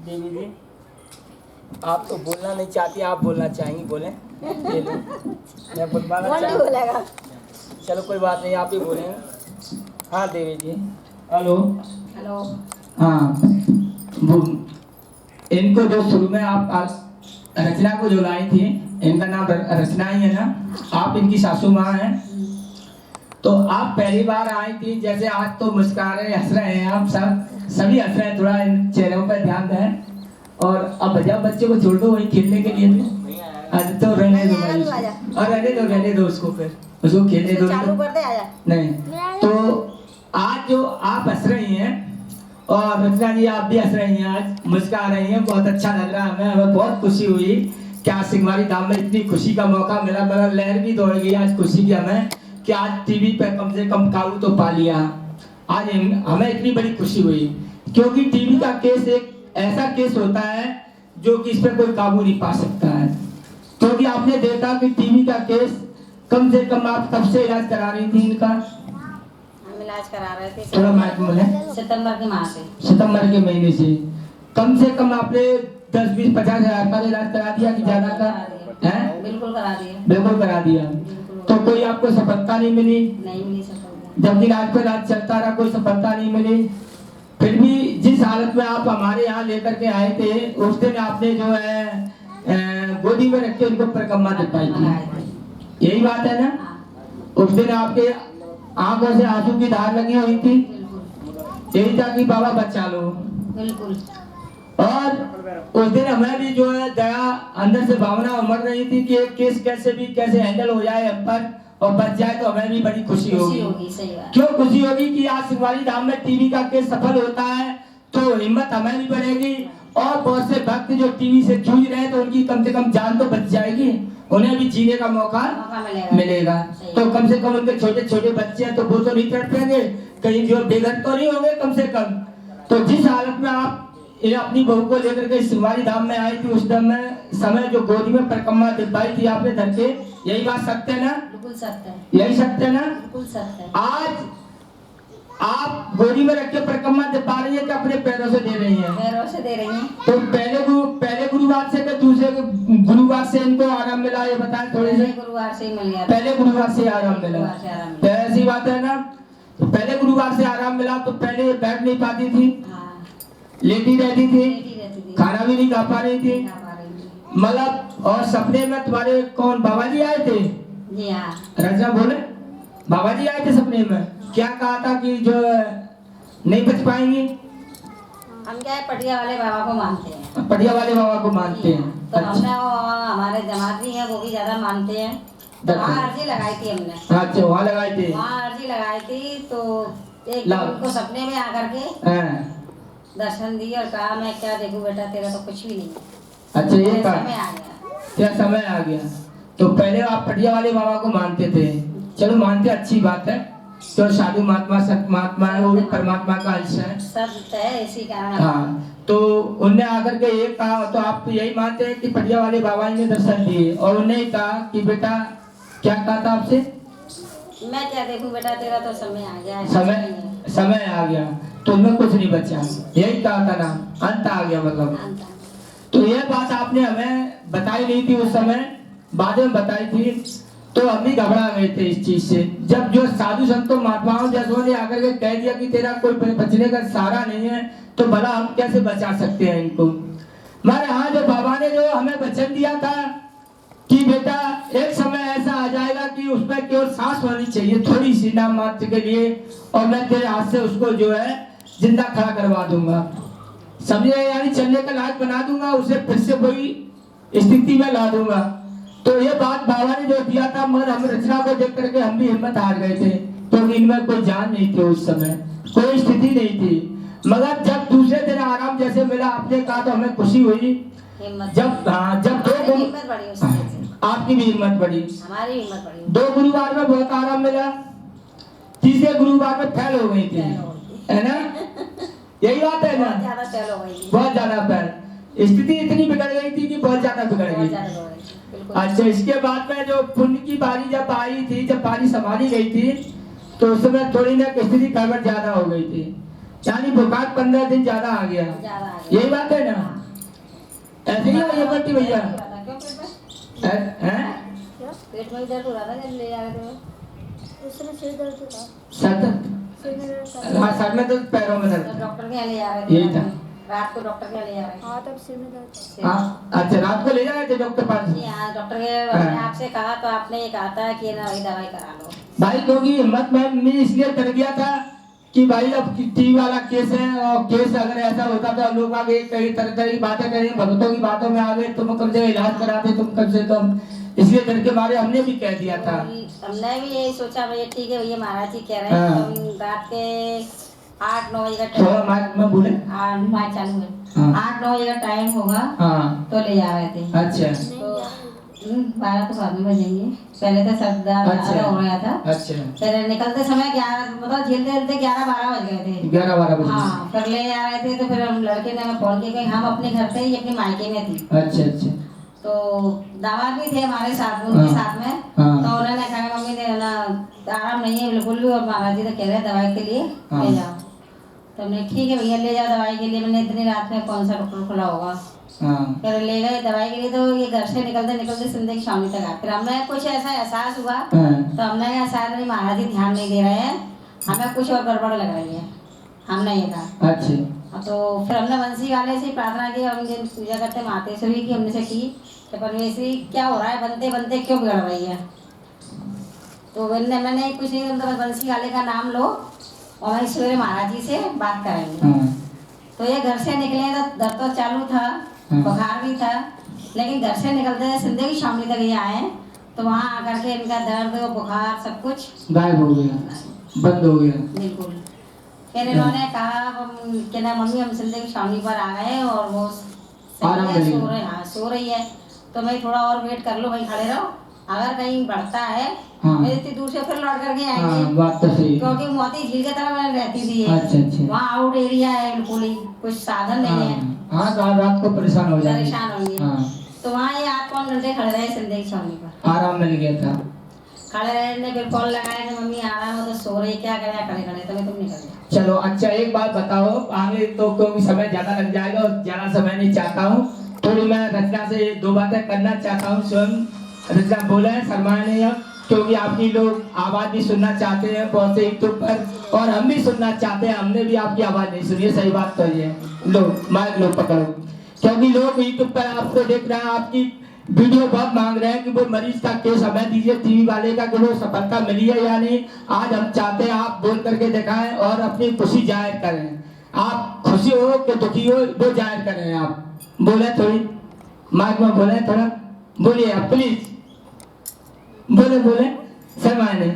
देवी जी, आप तो बोलना नहीं चाहती, आप बोलना चाहेंगी, बोलें। ये लो, मैं बुलवाना चाहूँगा। चलो कोई बात नहीं, आप ही बोलेंगे। हाँ देवी जी। Hello hello. हाँ, इनको जो शुरू में आप रचना को जो लाई थी, इनका नाम रचना ही है ना? आप इनकी सासू माँ हैं। तो आप पहली बार आई थी, जैसे आज तो मुस्कुरा रहे हंस रहे हैं, आप सभी हंस रहे हैं, थोड़ा इन चेहरों पर ध्यान दें। और अब जब बच्चे को छोड़ दो वहीं खेलने के लिए, तो रहने दो भाई उसको, और रहने दो उसको, फिर उसको खेलने दो। चालू कर दे, आजा। नहीं तो आज जो आप हंस रही हैं, और रचना जी आप भी हंस रही हैं, आज मुस्कुरा रही हैं, बहुत अच्छा लग रहा है हमें बहुत खुशी हुई। क्या सिंहवारी धाम में इतनी खुशी का मौका मिला, मेरा लहर भी दौड़ गई आज खुशी की हमें, कि आज टीवी पे कम से कम काबू तो पा लिया। आज हमें इतनी बड़ी खुशी हुई, क्योंकि टीवी का केस एक ऐसा केस होता है जो कि इस पे कोई काबू नहीं पा सकता है। क्योंकि आपने देखा कि टीवी का केस कम से कम आप कब से इलाज करा रही थी इनका? हम इलाज करा रहे थे थोड़ा माइक में बोले। सितंबर के माह से, सितंबर के महीने से कम आपने 10-20-50 हज़ार का इलाज करा दिया कि ज्यादा का है? बिल्कुल करा दिया। बिल्कुल करा दिया। तो कोई आपको सफलता नहीं मिली? नहीं मिली सफलता। जब इलाज पे इलाज चलता रहा, कोई सफलता नहीं मिली। फिर भी जिस हालत में आप हमारे यहाँ लेकर के आए थे, उस दिन आपने जो है गोदी में रख के उनको परिक्रमा दिखाई थी, यही बात है ना? उस दिन आपके आंखों से आंसू की धार लगी हुई थी, यही था कि बाबा बचा लो। बिल्कुल। और उस दिन हमें भी जो है दया अंदर से भावना उमड़ रही थी कि एक केस कैसे हैंडल हो जाए हम पर और बच जाए, तो हमें भी बड़ी खुशी होगी। सही बात। क्यों खुशी होगी कि आज सिंहवारी धाम में टीवी का केस सफल होता है, तो हिम्मत हमें भी बढ़ेगी, और बहुत से भक्त जो टीवी से जूझ रहे हैं तो उनकी कम से कम जान तो बच जाएगी, उन्हें भी जीने का मौका मिलेगा। तो कम से कम उनके छोटे छोटे बच्चे हैं तो वो तो नहीं तड़पेंगे, कहीं जो बेघर तो नहीं होंगे कम से कम। तो जिस हालत में आप अपनी बहू को लेकर के सिंहवारी धाम में आई थी, उस समय जो गोदी में परिक्रमा दिखाई थी आपने धर के, यही बात सत्य है ना? बिल्कुल सत्य है। यही सत्य है ना? बिल्कुल सत्य है। आज आप गोदी में रख के परिक्रमा दिखा रही है कि अपने पैरों से दे रही हैं? पैरों से दे रही हैं। तो पहले गुरुवार से कि दूसरे गुरुवार से इनको आराम मिला, ये बताएं थोड़े से। गुरुवार से ही मिल गया। पहले गुरुवार से आराम मिला, तो ऐसी बात है ना? तो पहले गुरुवार से आराम मिला, तो पहले बैठ नहीं पाती थी, लेटी रहती थी, खाना भी नहीं खा पा रही थी, मतलब। और सपने में तुम्हारे कौन बाबा जी आए थे? जी हाँ। रचना बोले, बाबा जी आए थे सपने में, क्या कहा था कि जो नहीं बच पाएंगी? हम क्या है, पटिया वाले बाबा को मानते हैं। पटिया वाले बाबा को मानते हैं। तो हमने हमारे जमात भी है, वो भी ज्यादा मानते हैं, तो वहाँ अर्जी लगाई थी हमने। अच्छा, वहाँ लगाई थी? वहाँ अर्जी लगाई थी, तो एक उनको सपने में आकर के दर्शन दिए और कहा मैं क्या देखूं बेटा, तेरा तो कुछ भी नहीं। अच्छा, ये समय आ गया। क्या समय आ गया? तो पहले आप पटिया वाले बाबा को मानते थे, चलो मानते, अच्छी बात है। तो साधु महात्मा संत महात्मा है, वो भी परमात्मा का अंश है, सब है, इसी कारण। हाँ, तो उनने आकर के ये कहा, तो आप तो यही मानते हैं कि पटिया वाले बाबा ने दर्शन दिए, और उन्हें कहा कि बेटा, क्या कहा था आपसे? मैं क्या देखूं बेटा, तेरा तो समय आ गया है। समय आ गया, तो उनमें कुछ नहीं बचा, यही कहा था ना, अंत आ गया मतलब। तो यह बात आपने हमें बताई नहीं थी उस समय, बाद में बताई थी, तो हम भी घबरा गए थे इस चीज से। जब जो साधु संतों महात्माओं जैसों ने आकर के कह दिया कि तेरा कोई बचने का सहारा नहीं है, तो भला हम कैसे बचा सकते हैं इनको? मगर हाँ, जो बाबा ने जो हमें वचन दिया था कि बेटा एक समय ऐसा आ जाएगा कि उसमें केवल सांस होनी चाहिए, थोड़ी सी नाम मात्र के लिए, और मैं तेरे हाथ से उसको जो है जिंदा खड़ा करवा दूंगा, समझे? यानी चलने का लायक बना दूंगा, उसे फिर से वही स्थिति में ला दूंगा। तो ये बात बाबा ने जो दिया था, मगर हम रचना को देख करके हम भी हिम्मत हार गए थे, क्योंकि इनमें कोई जान नहीं थी उस समय, कोई स्थिति नहीं थी। मगर जब दूसरे दिन आराम जैसे मिला, आपने कहा, तो हमें खुशी हुई। जब आपकी भी हिम्मत बढ़ी, हमारी हिम्मत बढ़ी। 2 गुरुवार में बहुत आराम मिला, तीसरे गुरुवार में फैल हो गई थी, है ना? यही बात है ना? बहुत ज्यादा फैल, स्थिति इतनी बिगड़ गई थी कि बहुत ज्यादा बिगड़ गई। अच्छा, इसके बाद में जो पुण्य की बारी जब आई थी, जब बारी संभाली गई थी, तो उस समय थोड़ी ना स्थिति गड़बड़ ज्यादा हो गई थी, यानी बुखार 15 दिन ज्यादा आ गया, यही बात है ना? चाहिए ये पट्टी भैया? क्यों पेट में? हैं? पेट में दर्द हो रहा था जब ले जा रहे थे? उसने सिर दर्द था। सर दर्द? सिर में दर्द था। हाँ सर में दर्द, पैरों में तो दर्द। डॉक्टर के यहाँ ले जा रहे थे? यही था। रात को डॉक्टर के यहाँ ले जा रहे थे? हाँ तब सिर में दर्द था। हाँ अच्छा, रात को ले जा रहे थे डॉक्टर पास? जी हाँ, डॉक्टर के हमने आपसे कहा तो आपने ये कहा था कि ना वही दवाई करा लो। भाई क्योंकि हिम्मत में इसलिए कर गया था कि भाई अब टीवी वाला केस है, और केस अगर ऐसा होता तो लोग आगे कई तरह तरह की बातें करें, भक्तों की बातों में आ गए, तुम कम से इलाज कराते, तुम कम से कम, इसलिए डर के मारे हमने भी कह दिया था। हमने भी यही सोचा भैया ठीक है भैया महाराज जी कह रहे हैं हाँ। तो हम रात के 8-9 बजे का थोड़ा टाइम, माइक में बोले। माइक चालू है, हाँ। 8-9 बजे का टाइम होगा हाँ तो ले जा रहे थे। अच्छा तो 12 तो बाद में बजेंगे, पहले तो सबदा अच्छा। हो गया था। अच्छा, फिर निकलते समय 11 मतलब झेलते झेलते 11-12 बज गए थे। 11-12 बजे। हाँ, फिर ले जा रहे थे तो फिर हम लड़के ने हमें फोन किया कि हम अपने घर से ही अपने मायके में थी। अच्छा अच्छा। तो दामाद भी थे हमारे साथ में, उनके साथ में। हाँ। तो उन्होंने कहा मम्मी ने ना आराम नहीं है बिल्कुल भी, और महाराज जी तो कह रहे हैं दवाई के लिए हाँ। ले जाओ। तो हमने ठीक है भैया ले जाओ दवाई के लिए। मैंने इतनी रात में कौन सा डॉक्टर खुला होगा। हाँ फिर ले गए दवाई के लिए। तो ये घर से निकलते निकलते जिंदगी शाम तक आए। फिर हमें कुछ ऐसा एहसास हुआ हाँ। तो हमने कहा शायद नहीं महाराज जी ध्यान नहीं दे रहे हैं, हमें कुछ और गड़बड़ लग रही है, हमने ये कहा। अच्छा। तो फिर हमने वंशी वाले से प्रार्थना की, हम जिन पूजा करते मातेश्वरी की हमने से की तो परमेश्वरी क्या हो रहा है, बनते बनते क्यों बिगड़ रही है। तो मैंने कुछ नहीं, मतलब वंशी वाले का नाम लो और वहीं सवेरे महाराज जी से बात करेंगे। हाँ तो ये घर से निकले तो दर्द तो चालू था, बुखार भी था, लेकिन घर से निकलते जिंदगी शामली तक ये आए तो वहाँ आकर के इनका दर्द बुखार सब कुछ गायब हो गया, बंद हो गया बिल्कुल। फिर इन्होंने कहा कि ना मम्मी हम जिंदगी शामली पर आ गए और वो आराम सही है, मिलेगा। सो रहे, हाँ सो रही है। तो मैं थोड़ा और वेट कर लो, वहीं खड़े रहो, अगर कहीं बढ़ता है हाँ। मैं इतनी दूर से फिर लौट करके हाँ आएंगे, बात तो सही है। क्योंकि मोती झील की तरफ मैं रहती थी। अच्छा अच्छा। वहाँ आउट एरिया है बिल्कुल ही, कुछ साधन नहीं है, हाँ तो रात को परेशान हो जाएंगे। परेशान होंगे। हाँ तो वहाँ ये 8-9 घंटे खड़े रहे जिंदगी शामली पर, आराम मिल गया था। खड़े रहे ने फिर कॉल लगाया कि मम्मी आराम हो तो सो रही, क्या करें खड़े खड़े, तभी तुम निकल गए। चलो अच्छा एक बात बताओ, आगे तो क्योंकि समय ज्यादा लग जाएगा और ज्यादा समय नहीं चाहता हूँ, थोड़ी मैं रचना से 2 बातें करना चाहता हूँ। स्वयं रचना बोले शर्माए नहीं अब, क्योंकि आपकी लोग आवाज भी सुनना चाहते हैं बहुत से यूट्यूब पर, और हम भी सुनना चाहते हैं, हमने भी आपकी आवाज नहीं सुनी है, सही बात तो ये। लो माइक लो पकड़ो, क्योंकि लोग यूट्यूब पर आपको देख रहे हैं, आपकी वीडियो बहुत मांग रहे हैं कि वो मरीज का केस हमें दीजिए टीवी वाले का, कि वो सफलता मिली है या नहीं। आज हम चाहते हैं आप बोल करके दिखाएं और अपनी खुशी जाहिर करें। आप खुशी हो कि दुखी हो वो जाहिर करें। आप बोले थोड़ी माइक में बोले, थोड़ा बोलिए आप प्लीज, बोले बोले शर्माए नहीं,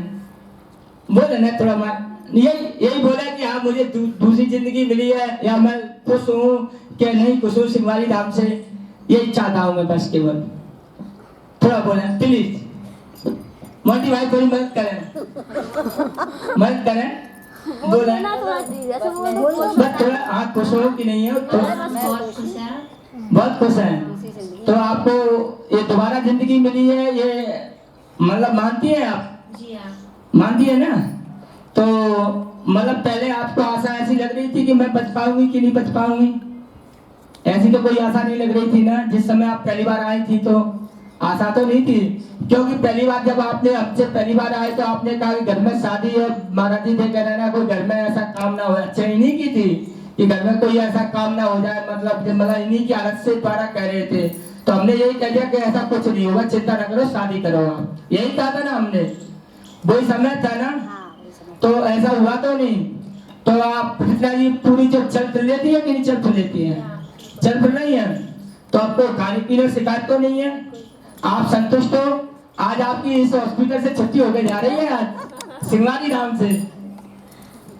बोले ना थोड़ा माइक, यही बोले कि हाँ मुझे दूसरी जिंदगी मिली है, या मैं खुश हूँ कि नहीं खुश हूँ सिंहवारी धाम से, यही चाहता हूँ मैं बस केवल। थोड़ा बोले प्लीज, मोटी भाई थोड़ी मदद करें, मदद करें, बोले बस थोड़ा। हाँ खुश हो कि नहीं हो? तो बहुत खुश है, बहुत खुश हैं। उसी जिंदगी। तो आपको ये दोबारा जिंदगी मिली है, ये मतलब मानती है आप? जी हाँ। मानती है ना? तो मतलब पहले आपको आशा ऐसी लग रही थी कि मैं बच पाऊंगी कि नहीं बच पाऊंगी? ऐसी तो कोई आशा नहीं लग रही थी ना जिस समय आप पहली बार आई थी? तो आशा तो नहीं थी, क्योंकि पहली बार जब आपने हमसे पहली बार आए तो आपने कहा कि घर में शादी है, महाराज जी थे कह रहे ना कोई घर में ऐसा काम ना हो। अच्छा इन्हीं की थी कि घर में कोई ऐसा काम ना हो जाए, मतलब इन्हीं की हालत से द्वारा कह रहे थे। तो हमने यही कह दिया कि ऐसा कुछ नहीं होगा, चिंता न करो, शादी करो आप, यही कहा था ना हमने, वही समय था ना? हाँ, वही समय। तो ऐसा हुआ तो नहीं? तो आप ये पूरी जो चल फिर लेती है कि नहीं चल फिर लेती है? चल फिर रही है। तो आपको खाने पीने शिकायत तो नहीं है? आप संतुष्ट हो? आज आपकी इस हॉस्पिटल से छुट्टी होकर जा रही है, आज सिंहवारी धाम से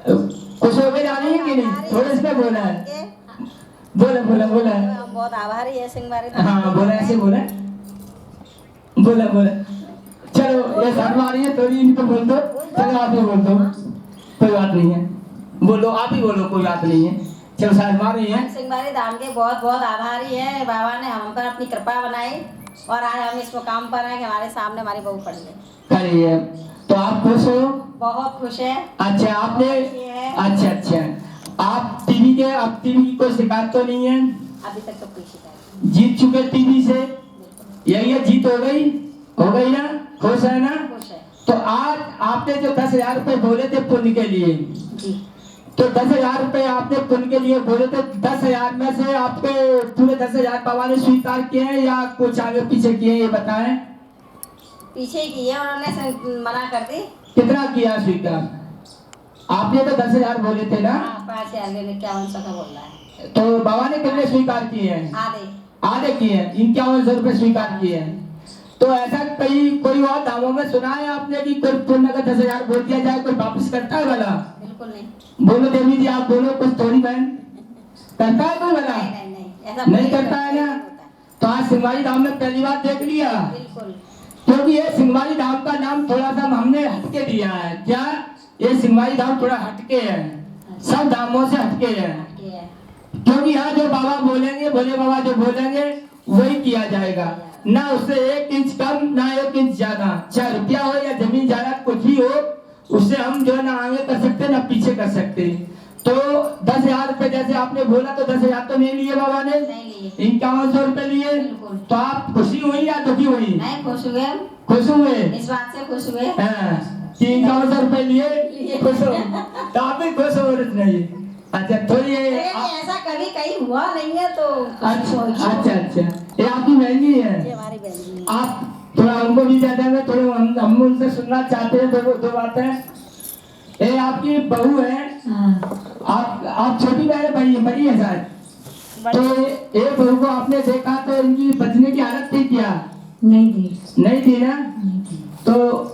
खुश होकर जा रही है कि नहीं? थोड़ा इसमें बोला है, बोला बोला बोला हम बहुत आभारी है सिंहवारी धाम हाँ के। बोला, ऐसे बोला बोला बोला। चलो ये शर्मा रही है थोड़ी, इनको बोल दो, चलो आप ही बोल दो, कोई बात नहीं है, बोलो आप ही बोलो, कोई बात नहीं है। चलो शर्मा रही है। हम सिंहवारी धाम के बहुत बहुत आभारी है, बाबा ने हम पर अपनी कृपा बनाई और आज हम इस मुकाम पर हैं कि हमारे सामने हमारी बहू पड़ी है। खड़ी है, तो आप खुश हो? बहुत खुश है। अच्छा आपने, अच्छा अच्छा, आप टीवी के, अब टीवी की कोई शिकायत तो नहीं है? अभी तक तो कोई शिकायत जीत चुके टीवी से, यही है, जीत हो गई ना, खुश है ना। खुश है तो आज आपने जो 10,000 रुपए बोले थे पुण्य के लिए, जी। तो 10,000 रुपए आपने पुण्य के लिए बोले थे, 10,000 में से आपके पूरे 10,000 बाबा ने स्वीकार किए हैं या कुछ आगे पीछे किए हैं, ये बताएं। पीछे ही किए उन्होंने, मना कर दी। कितना किया स्वीकार? आपने तो 10,000 बोले थे ना। हाँ 5,000 ने 5100 का बोल रहा है। तो बाबा ने कितने स्वीकार किए हैं? आधे किए हैं, 5100 रुपए स्वीकार किए हैं। तो ऐसा कोई और दावों में सुना है आपने कि कोई पुण्य का 10,000 बोल दिया जाए, कोई वापस करता है वाला? बिल्कुल नहीं। बोलो देवी जी, आप बोलो कुछ, थोड़ी बहन करता है कोई वाला? नहीं ऐसा नहीं करता है ना। तो आज सिंहवारी धाम में पहली बार देख लिया, बिल्कुल। क्योंकि ये सिंहवारी धाम का नाम थोड़ा सा हमने हटके दिया है। क्या ये सिंहवारी धाम थोड़ा हटके है, सब धामों से हटके है, क्योंकि यहाँ जो बाबा बोलेंगे, भोले बाबा जो बोलेंगे वही किया जाएगा, ना उससे 1 इंच कम ना 1 इंच ज्यादा। चाहे रुपया हो या जमीन जायदाद कुछ भी हो, उससे हम जो है ना आगे कर सकते ना पीछे कर सकते। तो 10,000 रुपए जैसे आपने बोला, तो 10,000 तो नहीं लिए बाबा ने, 5100 रुपए लिए। तो आप खुशी हुई या दुखी हुई? नहीं, खुश हुए। खुश हुए, इस बात से खुश हुए। 5100 रुपए लिए, खुश हो। तो आप भी खुश हो नहीं? अच्छा, थोड़ी ऐसा कभी कहीं हुआ नहीं है तो अच्छा, ये आपकी बहन जी है? ये हमारी बहन है। आप थोड़ा हमको भी दे देंगे, थोड़े हम उनसे सुनना चाहते हैं दो बातें। ये आपकी बहू है, आप छोटी बहन है, बड़ी है शायद। तो ये बहू को आपने देखा तो इनकी बचने की हालत थी क्या? नहीं थी ना। तो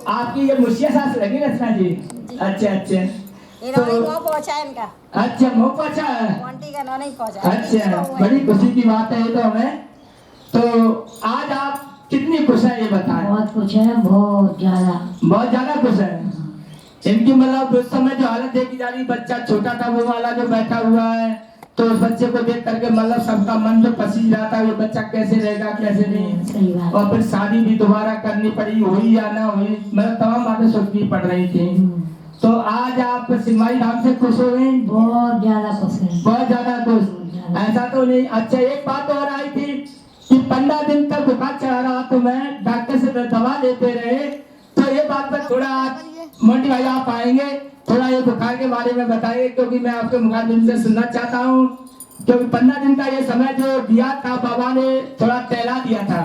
आपकी ये मुखिया सास लगी रचना जी? अच्छा। इन्होंने मुँह पहुँचा इनका। अच्छा, मुँह पहुँचा है। मोंटी का नहीं पहुँचा। अच्छा, बड़ी खुशी की बात है ये तो हमें। तो आज आप कितनी खुश है ये बताएं? बहुत खुश है, बहुत ज्यादा खुश है। इनकी मतलब उस समय जो हालत देखी जा रही, बच्चा छोटा था वो वाला जो बैठा हुआ है, तो उस बच्चे को देख करके मतलब सबका मन जो पसीज रहा था, वो बच्चा कैसे रहेगा कैसे नहीं। सही बात। और फिर शादी भी दोबारा करनी पड़ी, हुई या ना हुई, मतलब तमाम बातें सोचनी पड़ रही थी। तो आज आप सिंहवारी धाम से खुश हो गए? बहुत ज्यादा खुश है। बहुत ज्यादा खुश। ऐसा तो नहीं। अच्छा, एक बात और आई थी कि 15 दिन तक बुखार चढ़ा रहा, तो मैं डॉक्टर से दवा लेते रहे। तो ये बात पर थोड़ा मोंटी भाई आप आएंगे, थोड़ा ये बुखार के बारे में बताइए, क्योंकि मैं आपके मुखातिब से सुनना चाहता हूँ। क्योंकि 15 दिन का ये समय जो दिया था बाबा ने, थोड़ा टहला दिया था।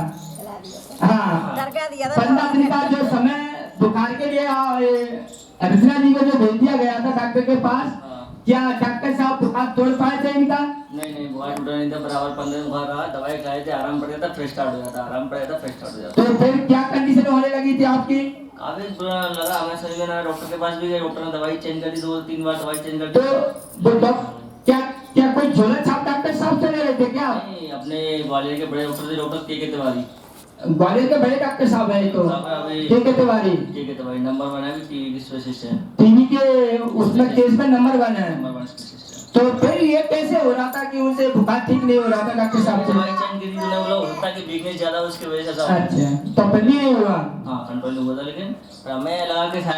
हाँ, 15 दिन का जो समय बुखार के लिए रचना जी को जो भेज दिया गया था डॉक्टर के पास, क्या डॉक्टर साहब बुखार तोड़ पाए थे इनका? नहीं, बुखार टूटा नहीं था, बराबर 15 दिन बुखार रहा, दवाई खाए थे, आराम पड़ गया था, फिर स्टार्ट हो जाता। तो फिर क्या कंडीशन होने लगी थी आपकी? काफी बुरा लगा हमें, समझ में ना। डॉक्टर के पास भी गए, डॉक्टर ने दवाई चेंज कर दी, 2-3 बार दवाई चेंज कर दी। तो क्या कोई झोला छाप डॉक्टर साहब से ले रहे थे क्या? नहीं, अपने ग्वालियर के बड़े डॉक्टर थे, डॉक्टर के तिवारी। ग्वालियर के बड़े डॉक्टर साहब है तो के तिवारी नंबर 1 है, टीवी की स्पेशलिस्ट है। टीवी के उसमें केस में नंबर 1 है। नंबर 1 स्पेशलिस्ट है। तो फिर ये कैसे हो रहा था कि उनसे बुखार ठीक नहीं हो रहा था डॉक्टर साहब से? दवाई चेंज की थी, उन्होंने बोला होता कि वीकनेस ज्यादा, उसकी वजह से। अच्छा, तो फिर भी नहीं हुआ? हाँ, कंट्रोल हुआ था, लेकिन हमें लगा कि शायद